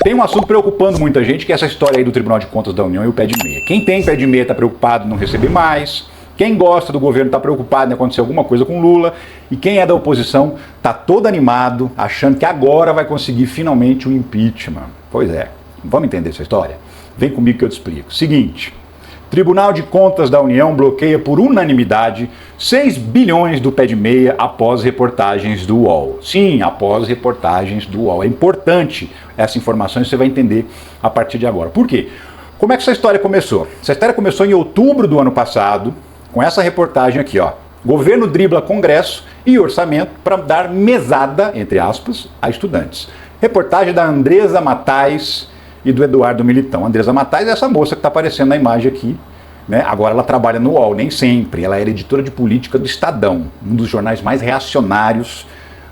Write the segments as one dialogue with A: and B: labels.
A: Tem um assunto preocupando muita gente, que é essa história aí do Tribunal de Contas da União e o pé de meia. Quem tem pé de meia está preocupado em não receber mais, quem gosta do governo está preocupado em acontecer alguma coisa com Lula, e quem é da oposição está todo animado, achando que agora vai conseguir finalmente o impeachment. Pois é, vamos entender essa história? Vem comigo que eu te explico. Seguinte, Tribunal de Contas da União bloqueia por unanimidade 6 bilhões do pé de meia após reportagens do UOL. Sim, após reportagens do UOL. É importante essa informação e você vai entender a partir de agora. Por quê? Como é que essa história começou? Essa história começou em outubro do ano passado, com essa reportagem aqui, ó. Governo dribla Congresso e orçamento para dar mesada, entre aspas, a estudantes. Reportagem da Andresa Matais e do Eduardo Militão. A Andresa Matais é essa moça que está aparecendo na imagem aqui, né? Agora ela trabalha no UOL, nem sempre. Ela era editora de política do Estadão, um dos jornais mais reacionários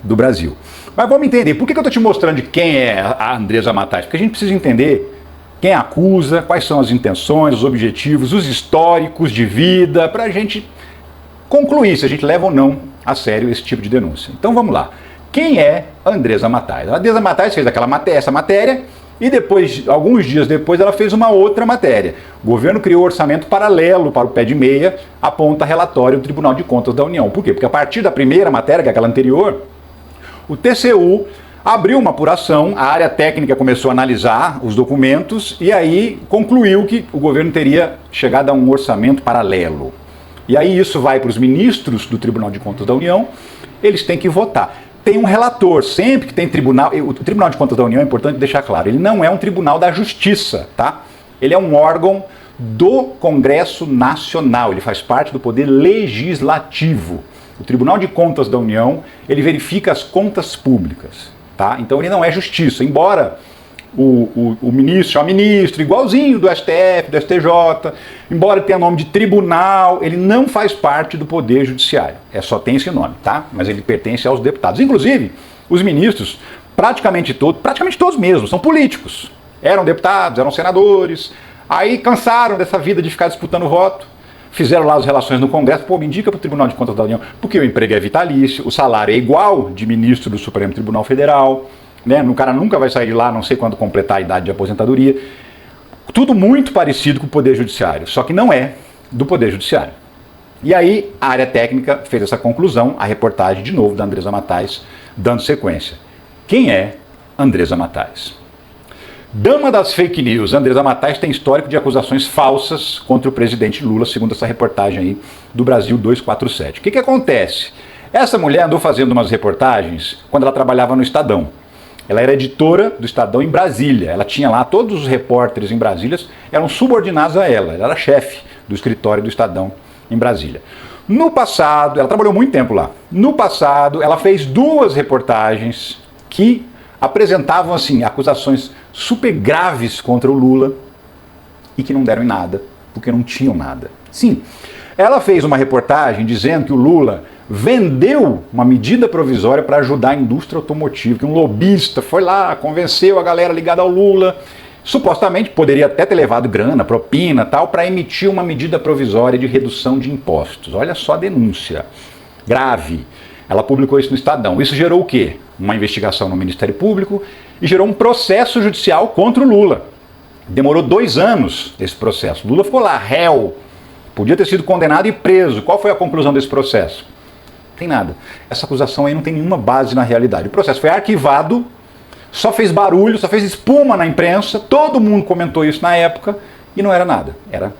A: do Brasil. Mas vamos entender, por que eu estou te mostrando de quem é a Andresa Matais? Porque a gente precisa entender quem acusa, quais são as intenções, os objetivos, os históricos de vida, para a gente concluir se a gente leva ou não a sério esse tipo de denúncia. Então vamos lá. Quem é a Andresa Matais? A Andresa Matais fez essa matéria e depois, alguns dias depois, ela fez uma outra matéria. O governo criou orçamento paralelo para o pé de meia, aponta relatório do Tribunal de Contas da União. Por quê? Porque a partir da primeira matéria, que é aquela anterior, o TCU abriu uma apuração, a área técnica começou a analisar os documentos e aí concluiu que o governo teria chegado a um orçamento paralelo. E aí isso vai para os ministros do Tribunal de Contas da União, eles têm que votar. Tem um relator, sempre que tem tribunal, o Tribunal de Contas da União, é importante deixar claro, ele não é um tribunal da justiça, tá? Ele é um órgão do Congresso Nacional, ele faz parte do poder legislativo. O Tribunal de Contas da União, ele verifica as contas públicas, tá? Então ele não é justiça, embora o ministro chama ministro, igualzinho do STF, do STJ, embora tenha nome de tribunal, ele não faz parte do Poder Judiciário. Só tem esse nome, tá? Mas ele pertence aos deputados. Inclusive, os ministros, praticamente todos mesmo, são políticos. Eram deputados, eram senadores, aí cansaram dessa vida de ficar disputando voto, fizeram lá as relações no Congresso, pô, me indica para o Tribunal de Contas da União, porque o emprego é vitalício, o salário é igual de ministro do Supremo Tribunal Federal, né? O cara nunca vai sair de lá, não sei quando completar a idade de aposentadoria. Tudo muito parecido com o Poder Judiciário, só que não é do Poder Judiciário. E aí a área técnica fez essa conclusão, a reportagem de novo da Andresa Matais, dando sequência. Quem é Andresa Matais? Dama das fake news, Andresa Matais tem histórico de acusações falsas contra o presidente Lula, segundo essa reportagem aí do Brasil 247. O que acontece? Essa mulher andou fazendo umas reportagens quando ela trabalhava no Estadão. Ela era editora do Estadão em Brasília. Ela tinha lá, todos os repórteres em Brasília eram subordinados a ela. Ela era chefe do escritório do Estadão em Brasília. No passado, ela trabalhou muito tempo lá. No passado, ela fez 2 reportagens que apresentavam assim acusações super graves contra o Lula e que não deram em nada, porque não tinham nada. Sim, ela fez uma reportagem dizendo que o Lula vendeu uma medida provisória para ajudar a indústria automotiva, que um lobista foi lá, convenceu a galera ligada ao Lula, supostamente poderia até ter levado grana, propina, tal, para emitir uma medida provisória de redução de impostos. Olha só a denúncia grave. Ela publicou isso no Estadão. Isso gerou o quê? Uma investigação no Ministério Público e gerou um processo judicial contra o Lula. Demorou 2 anos esse processo. Lula ficou lá, réu. Podia ter sido condenado e preso. Qual foi a conclusão desse processo? Não tem nada. Essa acusação aí não tem nenhuma base na realidade. O processo foi arquivado, só fez barulho, só fez espuma na imprensa, todo mundo comentou isso na época e não era nada. Era,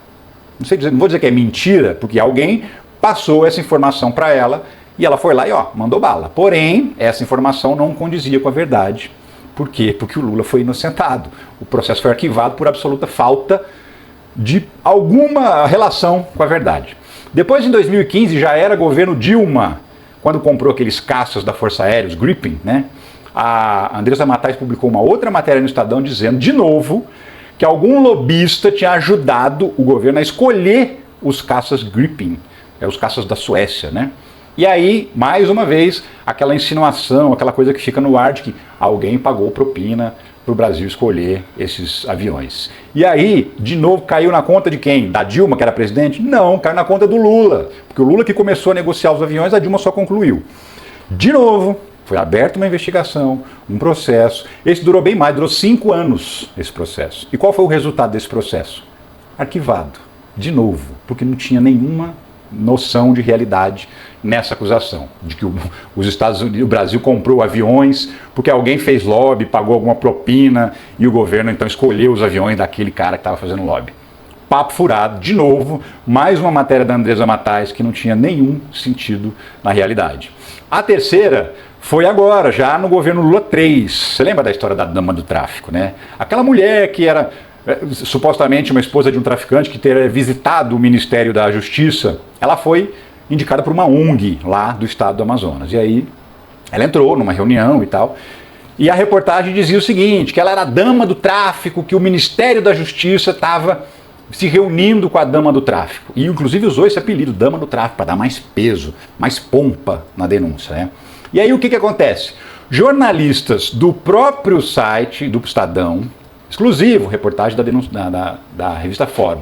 A: não sei dizer, não vou dizer que é mentira, porque alguém passou essa informação para ela e ela foi lá e ó, mandou bala. Porém, essa informação não condizia com a verdade. Por quê? Porque o Lula foi inocentado. O processo foi arquivado por absoluta falta de alguma relação com a verdade. Depois, em 2015, já era governo Dilma, quando comprou aqueles caças da Força Aérea, os Gripen, né? A Andresa Matais publicou uma outra matéria no Estadão dizendo, de novo, que algum lobista tinha ajudado o governo a escolher os caças Gripen, os caças da Suécia, né? E aí, mais uma vez, aquela insinuação, aquela coisa que fica no ar de que alguém pagou propina para o Brasil escolher esses aviões. E aí, de novo, caiu na conta de quem? Da Dilma, que era presidente? Não, caiu na conta do Lula. Porque o Lula que começou a negociar os aviões, a Dilma só concluiu. De novo, Foi aberta uma investigação, um processo. Esse durou bem mais, durou 5 anos esse processo. E qual foi o resultado desse processo? Arquivado, de novo, porque não tinha nenhuma noção de realidade nessa acusação, de que os Estados Unidos, o Brasil comprou aviões porque alguém fez lobby, pagou alguma propina e o governo então escolheu os aviões daquele cara que estava fazendo lobby. Papo furado, de novo, mais uma matéria da Andresa Matais que não tinha nenhum sentido na realidade. A terceira foi agora, já no governo Lula 3. Você lembra da história da dama do tráfico, né? Aquela mulher que era supostamente uma esposa de um traficante que teria visitado o Ministério da Justiça, ela foi indicada por uma ONG lá do estado do Amazonas. E aí ela entrou numa reunião e tal, e a reportagem dizia o seguinte, que ela era a dama do tráfico, que o Ministério da Justiça estava se reunindo com a dama do tráfico. E inclusive usou esse apelido, dama do tráfico, para dar mais peso, mais pompa na denúncia, né? E aí o que acontece? Jornalistas do próprio site do Estadão, exclusivo, reportagem da revista Fórum,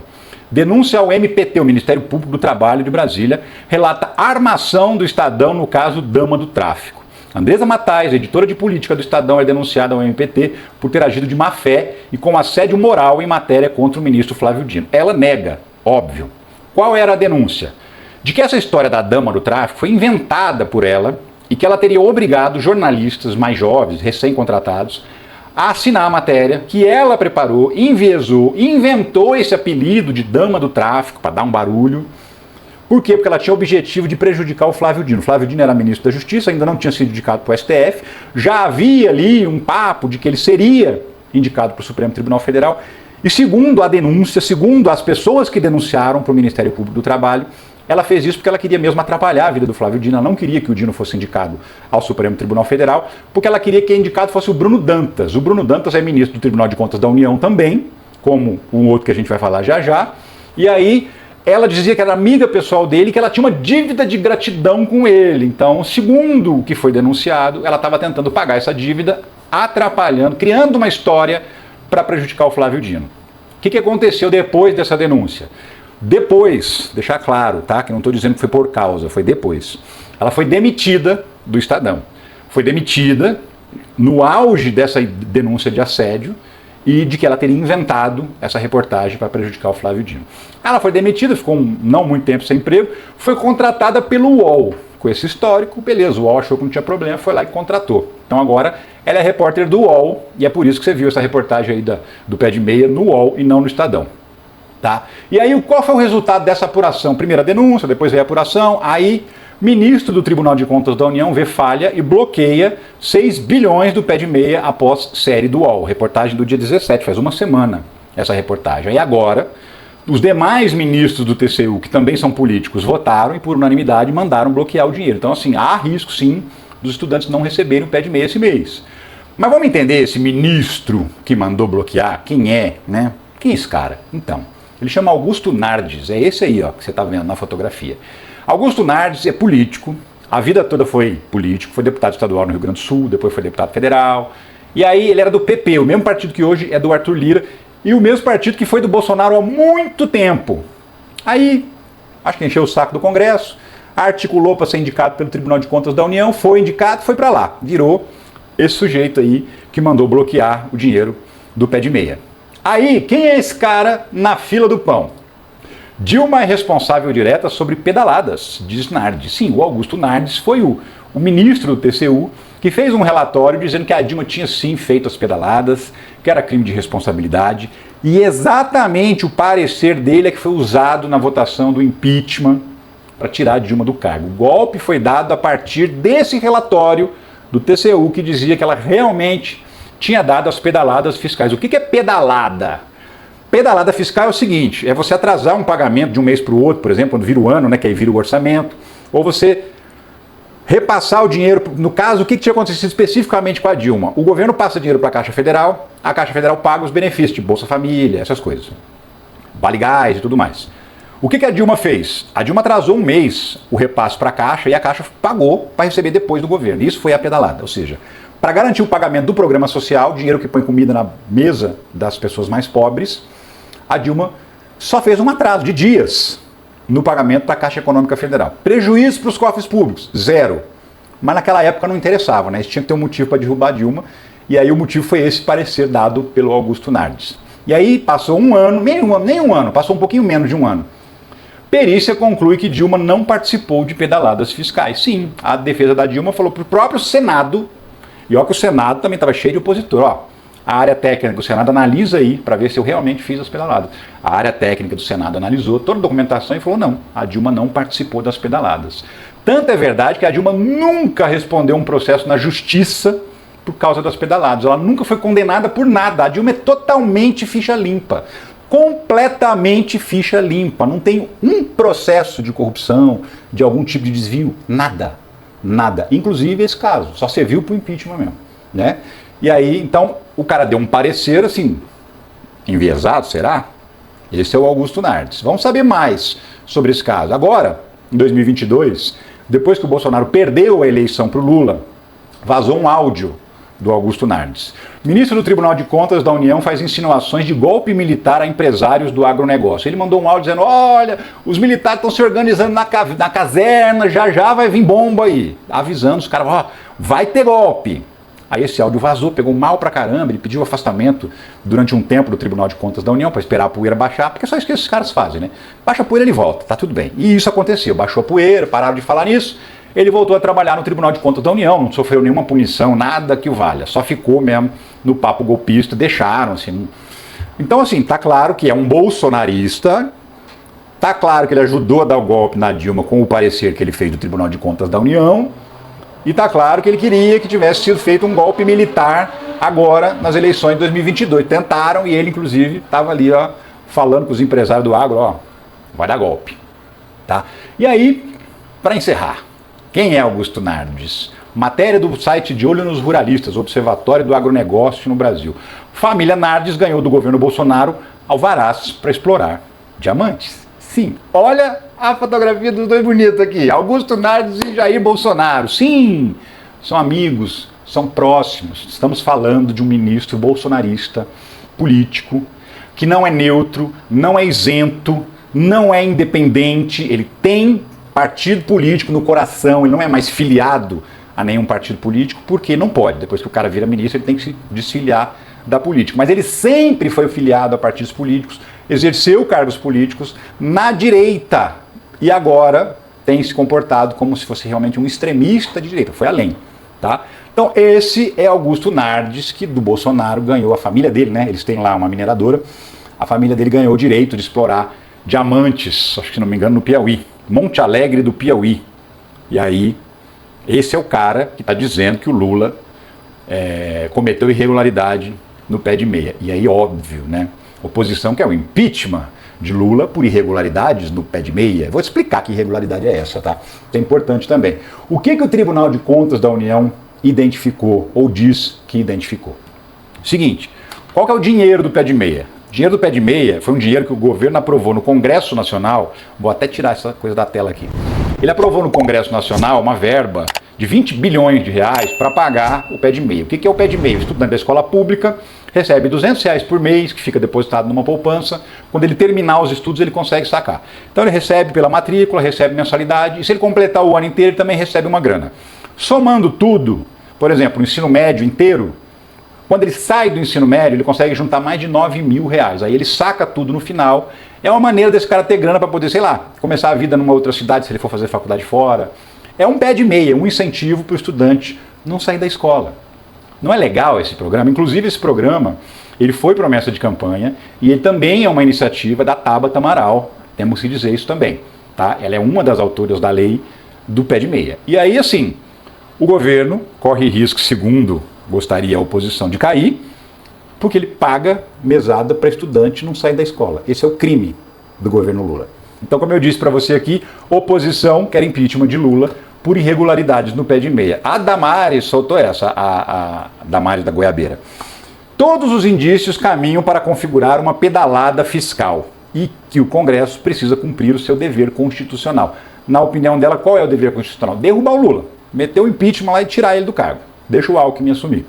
A: denúncia ao MPT, o Ministério Público do Trabalho de Brasília, relata armação do Estadão no caso Dama do Tráfico. Andresa Matais, editora de política do Estadão, é denunciada ao MPT por ter agido de má fé e com assédio moral em matéria contra o ministro Flávio Dino. Ela nega, óbvio. Qual era a denúncia? De que essa história da Dama do Tráfico foi inventada por ela e que ela teria obrigado jornalistas mais jovens, recém-contratados, a assinar a matéria que ela preparou, enviesou, inventou esse apelido de Dama do Tráfico para dar um barulho. Por quê? Porque ela tinha o objetivo de prejudicar o Flávio Dino. O Flávio Dino era ministro da Justiça, ainda não tinha sido indicado para o STF, já havia ali um papo de que ele seria indicado para o Supremo Tribunal Federal. E segundo a denúncia, segundo as pessoas que denunciaram para o Ministério Público do Trabalho, ela fez isso porque ela queria mesmo atrapalhar a vida do Flávio Dino. Ela não queria que o Dino fosse indicado ao Supremo Tribunal Federal, porque ela queria que o indicado fosse o Bruno Dantas. O Bruno Dantas é ministro do Tribunal de Contas da União também, como um outro que a gente vai falar já já. E aí ela dizia que era amiga pessoal dele, que ela tinha uma dívida de gratidão com ele. Então, segundo o que foi denunciado, ela estava tentando pagar essa dívida, atrapalhando, criando uma história para prejudicar o Flávio Dino. O que aconteceu depois dessa denúncia? Depois, deixar claro, tá? Que não estou dizendo que foi por causa, foi depois. Ela foi demitida do Estadão. Foi demitida no auge dessa denúncia de assédio e de que ela teria inventado essa reportagem para prejudicar o Flávio Dino. Ela foi demitida, ficou não muito tempo sem emprego, foi contratada pelo UOL. Com esse histórico, beleza, o UOL achou que não tinha problema, foi lá e contratou. Então agora ela é repórter do UOL e é por isso que você viu essa reportagem aí do Pé de Meia no UOL e não no Estadão. Tá? E aí qual foi o resultado dessa apuração? Primeiro a denúncia, depois veio a apuração, aí ministro do Tribunal de Contas da União vê falha e bloqueia 6 bilhões do Pé de Meia após série do UOL. Reportagem do dia 17, faz uma semana essa reportagem. Aí agora, os demais ministros do TCU, que também são políticos, votaram e por unanimidade mandaram bloquear o dinheiro. Então assim, há risco sim dos estudantes não receberem o Pé de Meia esse mês. Mas vamos entender esse ministro que mandou bloquear, quem é, né? Quem é esse cara? Então, ele chama Augusto Nardes, é esse aí ó, que você está vendo na fotografia. Augusto Nardes é político, a vida toda foi político, foi deputado estadual no Rio Grande do Sul, depois foi deputado federal, e aí ele era do PP, o mesmo partido que hoje é do Arthur Lira, e o mesmo partido que foi do Bolsonaro há muito tempo. Aí, acho que encheu o saco do Congresso, articulou para ser indicado pelo Tribunal de Contas da União, foi indicado, foi para lá, virou esse sujeito aí que mandou bloquear o dinheiro do Pé de Meia. Aí, quem é esse cara na fila do pão? Dilma é responsável direta sobre pedaladas, diz Nardes. Sim, o Augusto Nardes foi o ministro do TCU que fez um relatório dizendo que a Dilma tinha sim feito as pedaladas, que era crime de responsabilidade, e exatamente o parecer dele é que foi usado na votação do impeachment para tirar a Dilma do cargo. O golpe foi dado a partir desse relatório do TCU que dizia que ela realmente tinha dado as pedaladas fiscais. O que é pedalada? Pedalada fiscal é o seguinte, é você atrasar um pagamento de um mês para o outro, por exemplo, quando vira o ano, né, que aí vira o orçamento, ou você repassar o dinheiro. No caso, o que tinha acontecido especificamente com a Dilma? O governo passa dinheiro para a Caixa Federal paga os benefícios, tipo Bolsa Família, essas coisas, Vale Gás e tudo mais. O que a Dilma fez? A Dilma atrasou um mês o repasse para a Caixa e a Caixa pagou para receber depois do governo. Isso foi a pedalada, ou seja, para garantir o pagamento do programa social, dinheiro que põe comida na mesa das pessoas mais pobres, a Dilma só fez um atraso de dias no pagamento para a Caixa Econômica Federal. Prejuízo para os cofres públicos, zero. mas naquela época não interessava, né? Eles tinham que ter um motivo para derrubar a Dilma, e aí o motivo foi esse parecer dado pelo Augusto Nardes. E aí passou um ano, nem um ano, passou um pouquinho menos de um ano. Perícia conclui que Dilma não participou de pedaladas fiscais. Sim, a defesa da Dilma falou para o próprio Senado, e ó que o Senado também estava cheio de opositor, ó. A área técnica do Senado analisa aí para ver se eu realmente fiz as pedaladas. A área técnica do Senado analisou toda a documentação e falou não, a Dilma não participou das pedaladas. Tanto é verdade que a Dilma nunca respondeu um processo na justiça por causa das pedaladas. Ela nunca foi condenada por nada. A Dilma é totalmente ficha limpa. Completamente ficha limpa. Não tem um processo de corrupção, de algum tipo de desvio. Nada. Nada. Inclusive esse caso. Só serviu para o impeachment mesmo. Né? E aí, então, o cara deu um parecer assim, enviesado, será? Esse é o Augusto Nardes. Vamos saber mais sobre esse caso. Agora, em 2022, depois que o Bolsonaro perdeu a eleição para o Lula, vazou um áudio do Augusto Nardes. O ministro do Tribunal de Contas da União faz insinuações de golpe militar a empresários do agronegócio. Ele mandou um áudio dizendo, olha, os militares estão se organizando na caserna, já vai vir bomba aí. Avisando os caras, ó, vai ter golpe. Aí esse áudio vazou, pegou mal pra caramba, ele pediu afastamento durante um tempo do Tribunal de Contas da União para esperar a poeira baixar, porque é só isso que esses caras fazem, né? Baixa a poeira, ele volta, tá tudo bem. E isso aconteceu, baixou a poeira, pararam de falar nisso, ele voltou a trabalhar no Tribunal de Contas da União, não sofreu nenhuma punição, nada que o valha, só ficou mesmo no papo golpista, deixaram, assim. Então, assim, tá claro que é um bolsonarista, tá claro que ele ajudou a dar o golpe na Dilma com o parecer que ele fez do Tribunal de Contas da União, e está claro que ele queria que tivesse sido feito um golpe militar agora nas eleições de 2022. Tentaram e ele, inclusive, estava ali ó, falando com os empresários do agro, ó, vai dar golpe. Tá? E aí, para encerrar, quem é Augusto Nardes? Matéria do site De Olho nos Ruralistas, Observatório do Agronegócio no Brasil. Família Nardes ganhou do governo Bolsonaro alvarás para explorar diamantes. Sim, olha a fotografia dos dois bonitos aqui, Augusto Nardes e Jair Bolsonaro. Sim, são amigos, são próximos. Estamos falando de um ministro bolsonarista, político, que não é neutro, não é isento, não é independente, ele tem partido político no coração, ele não é mais filiado a nenhum partido político, porque não pode. Depois que o cara vira ministro, ele tem que se desfiliar da política. Mas ele sempre foi filiado a partidos políticos, exerceu cargos políticos na direita e agora tem se comportado como se fosse realmente um extremista de direita, foi além, tá? Então esse é Augusto Nardes, que do Bolsonaro ganhou, a família dele, né, eles têm lá uma mineradora, a família dele ganhou o direito de explorar diamantes, acho que se não me engano no Piauí, Monte Alegre do Piauí. E aí, esse é o cara que está dizendo que o Lula cometeu irregularidade no pé de meia. E aí, óbvio, né? Oposição quer o impeachment de Lula por irregularidades no pé de meia. Vou explicar que irregularidade é essa, tá? Isso é importante também. O que o Tribunal de Contas da União identificou, ou diz que identificou? Seguinte, qual que é o dinheiro do pé de meia? O dinheiro do pé de meia foi um dinheiro que o governo aprovou no Congresso Nacional, vou até tirar essa coisa da tela aqui. Ele aprovou no Congresso Nacional uma verba de 20 bilhões de reais para pagar o pé de meia. O que é o pé de meia? O estudante da escola pública recebe R$200 por mês, que fica depositado numa poupança. Quando ele terminar os estudos, ele consegue sacar. Então ele recebe pela matrícula, recebe mensalidade, e se ele completar o ano inteiro, ele também recebe uma grana. Somando tudo, por exemplo, o ensino médio inteiro, quando ele sai do ensino médio, ele consegue juntar mais de R$9 mil. Aí ele saca tudo no final. É uma maneira desse cara ter grana para poder, sei lá, começar a vida numa outra cidade, se ele for fazer faculdade fora. É um pé de meia, um incentivo para o estudante não sair da escola. Não é legal esse programa? Inclusive esse programa, ele foi promessa de campanha e ele também é uma iniciativa da Tabata Amaral, temos que dizer isso também. Tá? Ela é uma das autoras da lei do pé de meia. E aí, assim, o governo corre risco, segundo gostaria a oposição, de cair, porque ele paga mesada para estudante não sair da escola. Esse é o crime do governo Lula. Então, como eu disse para você aqui, oposição quer impeachment de Lula por irregularidades no pé de meia. A Damares soltou essa, a Damares da Goiabeira. Todos os indícios caminham para configurar uma pedalada fiscal e que o Congresso precisa cumprir o seu dever constitucional. Na opinião dela, qual é o dever constitucional? Derrubar o Lula, meter o impeachment lá e tirar ele do cargo. Deixa o Alckmin assumir.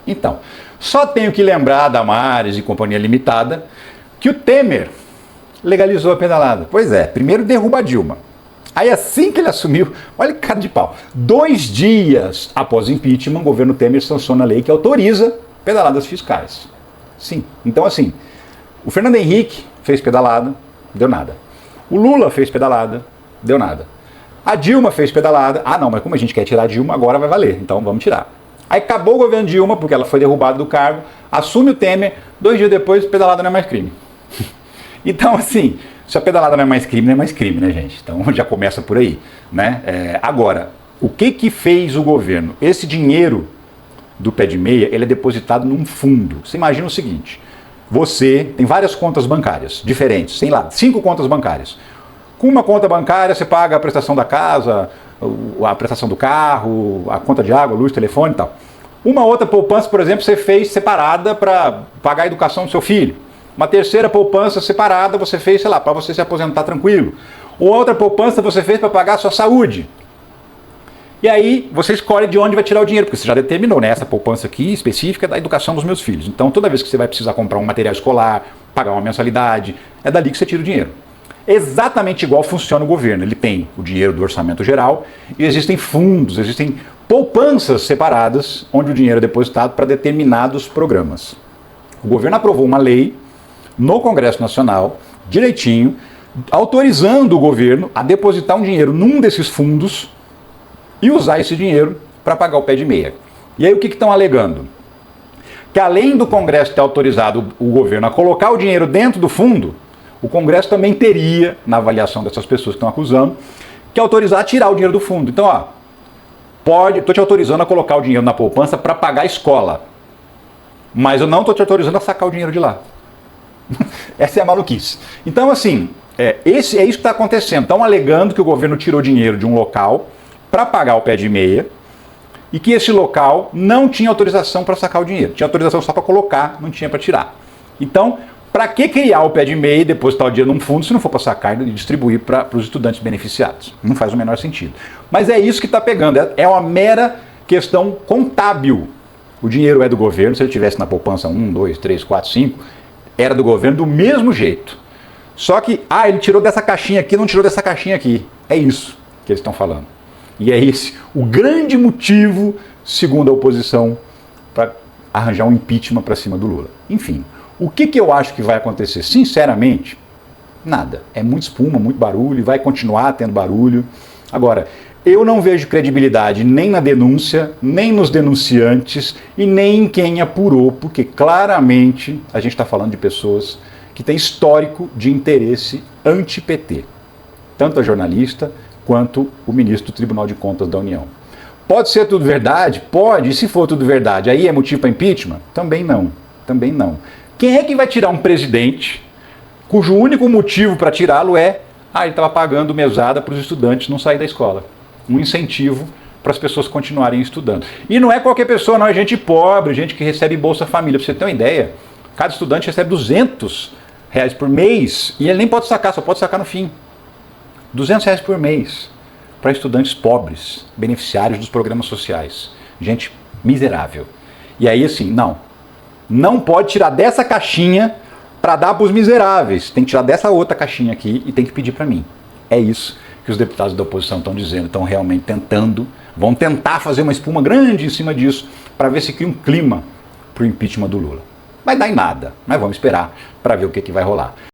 A: Então, só tenho que lembrar a Damares e Companhia Limitada que o Temer legalizou a pedalada. Pois é, primeiro derruba a Dilma. Aí assim que ele assumiu, olha que cara de pau, 2 dias após o impeachment, o governo Temer sanciona a lei que autoriza pedaladas fiscais. Sim, então assim, o Fernando Henrique fez pedalada, deu nada. O Lula fez pedalada, deu nada. A Dilma fez pedalada, não, mas como a gente quer tirar a Dilma, agora vai valer, então vamos tirar. Aí acabou o governo Dilma, porque ela foi derrubada do cargo, assume o Temer, 2 dias depois, pedalada não é mais crime. Então assim, se a pedalada não é mais crime, né, gente? Então já começa por aí, né? Agora, o que fez o governo? Esse dinheiro do pé de meia, ele é depositado num fundo. Você imagina o seguinte, você tem várias contas bancárias diferentes, sei lá, 5 contas bancárias. Com uma conta bancária você paga a prestação da casa, a prestação do carro, a conta de água, luz, telefone e tal. Uma outra poupança, por exemplo, você fez separada para pagar a educação do seu filho. Uma terceira poupança separada você fez, sei lá, para você se aposentar tranquilo. Outra poupança você fez para pagar a sua saúde. E aí você escolhe de onde vai tirar o dinheiro, porque você já determinou, né? Essa poupança aqui específica é da educação dos meus filhos. Então toda vez que você vai precisar comprar um material escolar, pagar uma mensalidade, é dali que você tira o dinheiro. Exatamente igual funciona o governo. Ele tem o dinheiro do orçamento geral e existem fundos, existem poupanças separadas onde o dinheiro é depositado para determinados programas. O governo aprovou uma lei no Congresso Nacional, direitinho, autorizando o governo a depositar um dinheiro num desses fundos e usar esse dinheiro para pagar o pé de meia. E aí o que estão alegando? Que além do Congresso ter autorizado o governo a colocar o dinheiro dentro do fundo, o Congresso também teria, na avaliação dessas pessoas que estão acusando, que autorizar a tirar o dinheiro do fundo. Então, estou te autorizando a colocar o dinheiro na poupança para pagar a escola, mas eu não estou te autorizando a sacar o dinheiro de lá. Essa é a maluquice. Então, assim, isso que está acontecendo. Estão alegando que o governo tirou dinheiro de um local para pagar o pé de meia e que esse local não tinha autorização para sacar o dinheiro. Tinha autorização só para colocar, não tinha para tirar. Então, para que criar o pé de meia e depositar o dinheiro num fundo se não for para sacar e distribuir para os estudantes beneficiados? Não faz o menor sentido. Mas é isso que está pegando. É uma mera questão contábil. O dinheiro é do governo, se ele estivesse na poupança 1, 2, 3, 4, 5, era do governo do mesmo jeito. Só que, ele tirou dessa caixinha aqui, não tirou dessa caixinha aqui. É isso que eles estão falando. E é esse o grande motivo, segundo a oposição, para arranjar um impeachment para cima do Lula. Enfim, o que eu acho que vai acontecer? Sinceramente, nada. É muito espuma, muito barulho, e vai continuar tendo barulho. Agora, eu não vejo credibilidade nem na denúncia, nem nos denunciantes e nem em quem apurou, porque claramente a gente está falando de pessoas que têm histórico de interesse anti-PT. Tanto a jornalista quanto o ministro do Tribunal de Contas da União. Pode ser tudo verdade? Pode. E se for tudo verdade, aí é motivo para impeachment? Também não. Também não. Quem é que vai tirar um presidente cujo único motivo para tirá-lo é ele estava pagando mesada para os estudantes não sair da escola? Um incentivo para as pessoas continuarem estudando. E não é qualquer pessoa, não, é gente pobre, gente que recebe Bolsa Família. Para você ter uma ideia, cada estudante recebe R$200 por mês e ele nem pode sacar, só pode sacar no fim. R$200 por mês para estudantes pobres, beneficiários dos programas sociais. Gente miserável. E aí assim, não pode tirar dessa caixinha para dar para os miseráveis. Tem que tirar dessa outra caixinha aqui e tem que pedir para mim. É isso que os deputados da oposição estão dizendo, estão realmente vão tentar fazer uma espuma grande em cima disso para ver se cria um clima para o impeachment do Lula. Vai dar em nada, mas vamos esperar para ver o que vai rolar.